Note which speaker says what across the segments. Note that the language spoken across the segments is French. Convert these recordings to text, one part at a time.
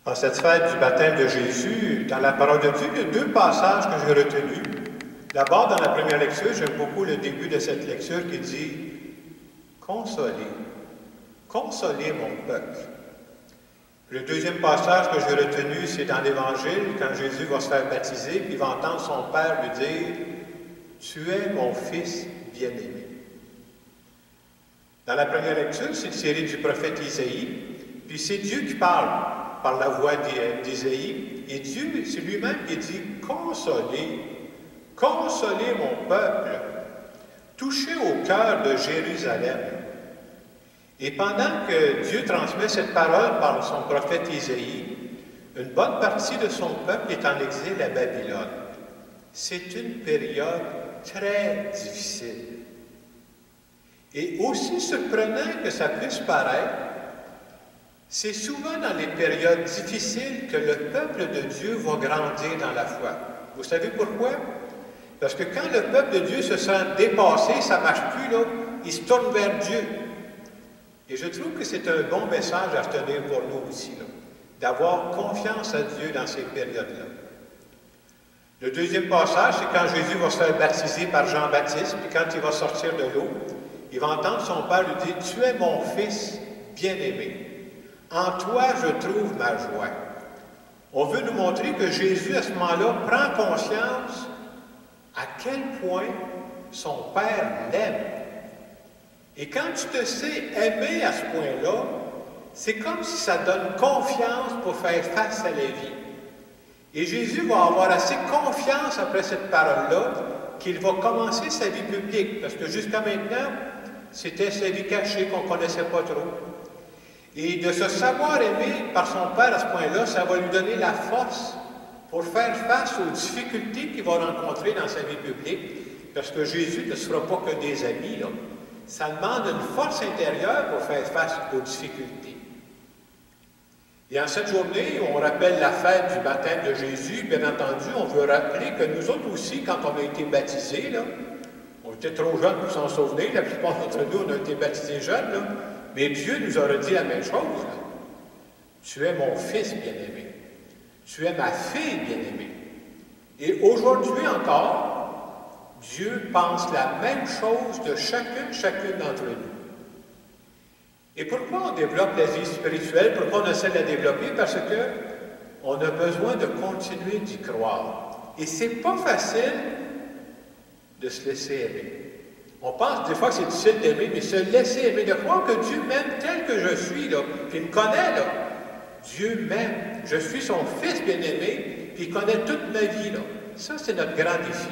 Speaker 1: En cette fête du baptême de Jésus, dans la parole de Dieu, il y a deux passages que j'ai retenus. D'abord, dans la première lecture, j'aime beaucoup le début de cette lecture qui dit « Consolez, consolez mon peuple ». Le deuxième passage que j'ai retenu, c'est dans l'Évangile, quand Jésus va se faire baptiser, puis il va entendre son Père lui dire « Tu es mon Fils bien-aimé ». Dans la première lecture, c'est tiré du prophète Isaïe, puis c'est Dieu qui parle par la voix d'Isaïe, et Dieu, c'est lui-même qui dit « Consolez, consolez mon peuple, touchez au cœur de Jérusalem ». Et pendant que Dieu transmet cette parole par son prophète Isaïe, une bonne partie de son peuple est en exil à Babylone. C'est une période très difficile. Et aussi surprenant que ça puisse paraître, c'est souvent dans les périodes difficiles que le peuple de Dieu va grandir dans la foi. Vous savez pourquoi? Parce que quand le peuple de Dieu se sent dépassé, ça ne marche plus, là, il se tourne vers Dieu. Et je trouve que c'est un bon message à retenir pour nous aussi, d'avoir confiance à Dieu dans ces périodes-là. Le deuxième passage, c'est quand Jésus va se faire baptiser par Jean-Baptiste, puis quand il va sortir de l'eau, il va entendre son Père lui dire « Tu es mon Fils bien-aimé. En toi, je trouve ma joie. » On veut nous montrer que Jésus, à ce moment-là, prend conscience à quel point son Père l'aime. Et quand tu te sais aimer à ce point-là, c'est comme si ça donne confiance pour faire face à la vie. Et Jésus va avoir assez confiance après cette parole-là qu'il va commencer sa vie publique. Parce que jusqu'à maintenant, c'était sa vie cachée qu'on ne connaissait pas trop. Et de se savoir aimer par son Père à ce point-là, ça va lui donner la force pour faire face aux difficultés qu'il va rencontrer dans sa vie publique. Parce que Jésus ne sera pas que des amis, là. Ça demande une force intérieure pour faire face aux difficultés. Et en cette journée où on rappelle la fête du baptême de Jésus, bien entendu, on veut rappeler que nous autres aussi, quand on a été baptisés, là, on était trop jeunes pour s'en souvenir, la plupart d'entre nous, on a été baptisés jeunes, là, mais Dieu nous aurait dit la même chose. Là. Tu es mon Fils bien-aimé. Tu es ma fille bien-aimée. Et aujourd'hui encore, Dieu pense la même chose de chacune d'entre nous. Et pourquoi on développe la vie spirituelle? Pourquoi on essaie de la développer? Parce qu'on a besoin de continuer d'y croire. Et c'est pas facile de se laisser aimer. On pense des fois que c'est difficile d'aimer, mais se laisser aimer, de croire que Dieu m'aime tel que je suis, là, puis il me connaît, là. Dieu m'aime. Je suis son Fils bien-aimé, puis il connaît toute ma vie, là. Ça, c'est notre grand défi.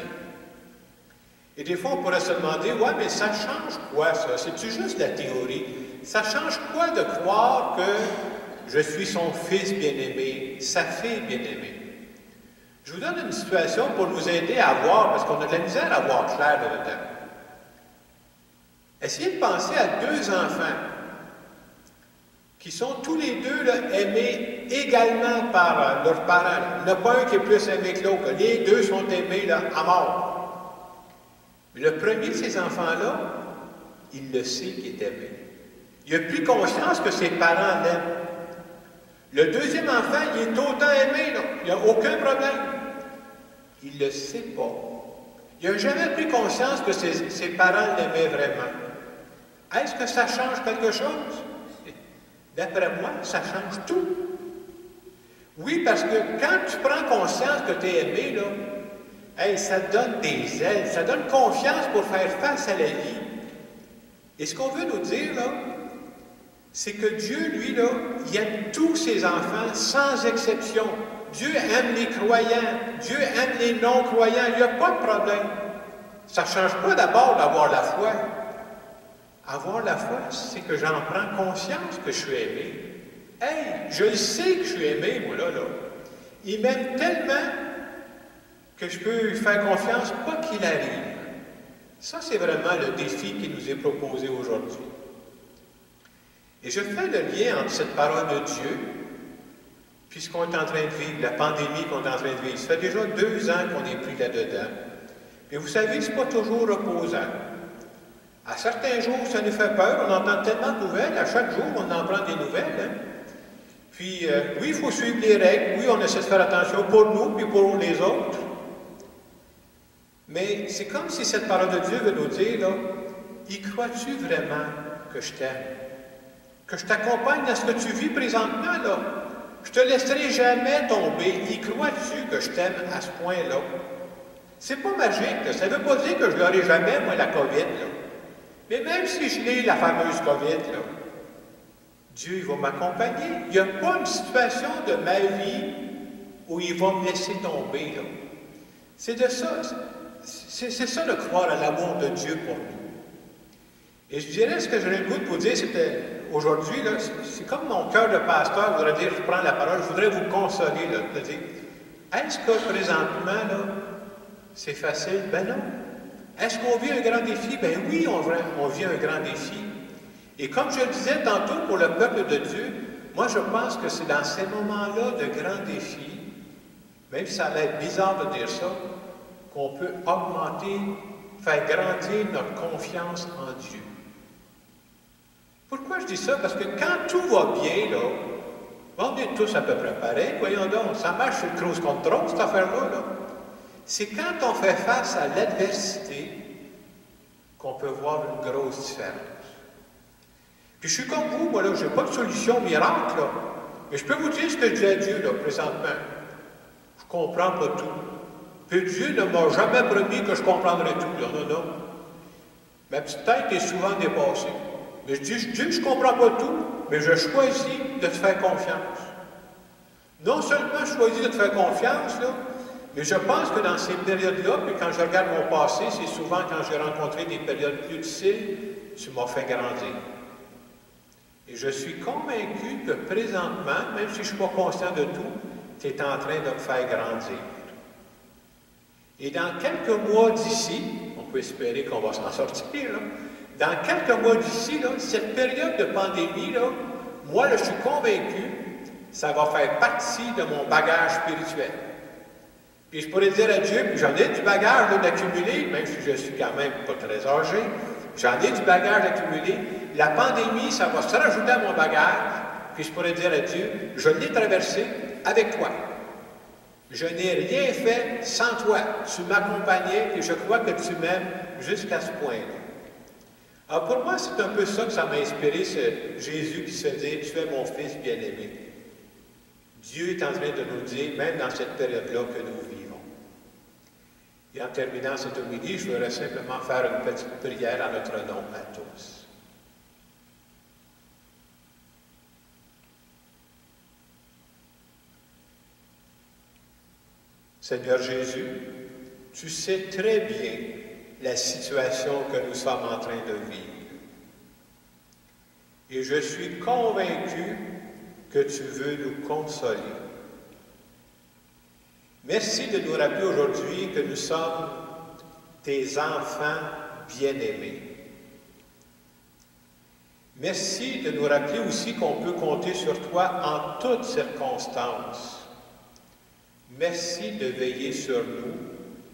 Speaker 1: Et des fois, on pourrait se demander, ouais, mais ça change quoi, ça? C'est-tu juste la théorie? Ça change quoi de croire que je suis son Fils bien-aimé, sa fille bien-aimée? Je vous donne une situation pour vous aider à voir, parce qu'on a de la misère à voir clair là-dedans. Essayez de penser à deux enfants qui sont tous les deux là, aimés également par leurs parents. Il n'y en a pas un qui est plus aimé que l'autre. Les deux sont aimés là, à mort. Mais le premier de ces enfants-là, il le sait qu'il est aimé. Il a pris conscience que ses parents l'aiment. Le deuxième enfant, il est autant aimé, là. Il n'y a aucun problème. Il ne le sait pas. Il n'a jamais pris conscience que ses parents l'aimaient vraiment. Est-ce que ça change quelque chose? D'après moi, ça change tout. Oui, parce que quand tu prends conscience que tu es aimé, là, hey, ça donne des ailes, ça donne confiance pour faire face à la vie. Et ce qu'on veut nous dire, là, c'est que Dieu, lui, là, il aime tous ses enfants sans exception. Dieu aime les croyants, Dieu aime les non-croyants, il n'y a pas de problème. Ça ne change pas d'abord d'avoir la foi. Avoir la foi, c'est que j'en prends conscience que je suis aimé. Hey, je le sais que je suis aimé, moi, là. Il m'aime tellement que je peux lui faire confiance, quoi qu'il arrive. Ça, c'est vraiment le défi qui nous est proposé aujourd'hui. Et je fais le lien entre cette parole de Dieu puis ce qu'on est en train de vivre, la pandémie qu'on est en train de vivre. Ça fait déjà 2 ans qu'on n'est plus là-dedans. Et vous savez, ce n'est pas toujours reposant. À certains jours, ça nous fait peur. On entend tellement de nouvelles. À chaque jour, on en prend des nouvelles. Hein? Puis, oui, il faut suivre les règles. Oui, on essaie de faire attention pour nous puis pour les autres. Mais c'est comme si cette parole de Dieu veut nous dire, là, y crois-tu vraiment que je t'aime? Que je t'accompagne dans ce que tu vis présentement, là? Je te laisserai jamais tomber. Y crois-tu que je t'aime à ce point-là? C'est pas magique, là. Ça ne veut pas dire que je l'aurai jamais, moi, la COVID, là. Mais même si je l'ai, la fameuse COVID, là, Dieu, il va m'accompagner. Il n'y a pas une situation de ma vie où il va me laisser tomber, là. C'est de ça. C'est ça, de croire à l'amour de Dieu pour nous. Et je dirais, ce que j'aurais le goût de vous dire, c'était, aujourd'hui, là, c'est comme mon cœur de pasteur voudrait dire, je prends la parole, je voudrais vous consoler, là, de dire, est-ce que présentement, là, c'est facile? Ben non. Est-ce qu'on vit un grand défi? Ben oui, on vit un grand défi. Et comme je le disais tantôt pour le peuple de Dieu, moi je pense que c'est dans ces moments-là de grands défis, même si ça a l'air bizarre de dire ça, qu'on peut augmenter, faire grandir notre confiance en Dieu. Pourquoi je dis ça? Parce que quand tout va bien, là, on est tous à peu près pareils, voyons donc, ça marche sur le cruise control, cette affaire-là, là. C'est quand on fait face à l'adversité qu'on peut voir une grosse différence. Puis je suis comme vous, moi, là, je n'ai pas de solution miracle, là. Mais je peux vous dire ce que je dis à Dieu, là, présentement. Je ne comprends pas tout. Puis Dieu ne m'a jamais promis que je comprendrais tout, là. Non, non. Ma petite tête est souvent dépassée. Mais je dis, Dieu, je ne comprends pas tout, mais je choisis de te faire confiance. Non seulement je choisis de te faire confiance, là, mais je pense que dans ces périodes-là, puis quand je regarde mon passé, c'est souvent quand j'ai rencontré des périodes plus difficiles, tu m'as fait grandir. Et je suis convaincu que présentement, même si je ne suis pas conscient de tout, tu es en train de me faire grandir. Et dans quelques mois d'ici, on peut espérer qu'on va s'en sortir, là, dans quelques mois d'ici, là, cette période de pandémie, là, moi, là, je suis convaincu, ça va faire partie de mon bagage spirituel. Puis je pourrais dire à Dieu, puis j'en ai du bagage d'accumuler, même si je suis quand même pas très âgé, j'en ai du bagage d'accumuler. La pandémie, ça va se rajouter à mon bagage, puis je pourrais dire à Dieu, je l'ai traversé avec toi. Je n'ai rien fait sans toi. Tu m'accompagnais et je crois que tu m'aimes jusqu'à ce point-là. Alors pour moi, c'est un peu ça que ça m'a inspiré, ce Jésus qui se dit, tu es mon fils bien-aimé. Dieu est en train de nous dire, même dans cette période-là, que nous vivons. Et en terminant cette homélie, je voudrais simplement faire une petite prière à notre nom à tous. Seigneur Jésus, tu sais très bien la situation que nous sommes en train de vivre. Et je suis convaincu que tu veux nous consoler. Merci de nous rappeler aujourd'hui que nous sommes tes enfants bien-aimés. Merci de nous rappeler aussi qu'on peut compter sur toi en toutes circonstances. Merci de veiller sur nous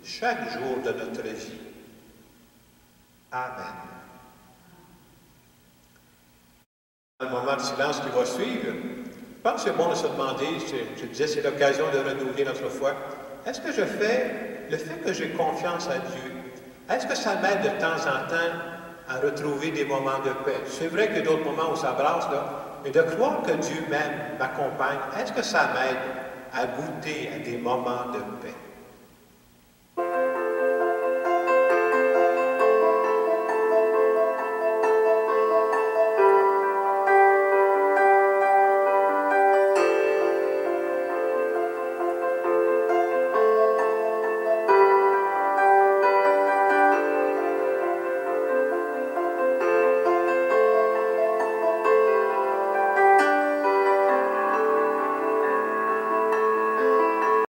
Speaker 1: chaque jour de notre vie. Amen. Dans le moment de silence qui va suivre, je pense que c'est bon de se demander, je disais, c'est l'occasion de renouveler notre foi. Est-ce que je fais, le fait que j'ai confiance à Dieu, est-ce que ça m'aide de temps en temps à retrouver des moments de paix? C'est vrai qu'il y a d'autres moments où ça brasse, là, mais de croire que Dieu m'aime, m'accompagne, est-ce que ça m'aide à goûter à des moments de paix?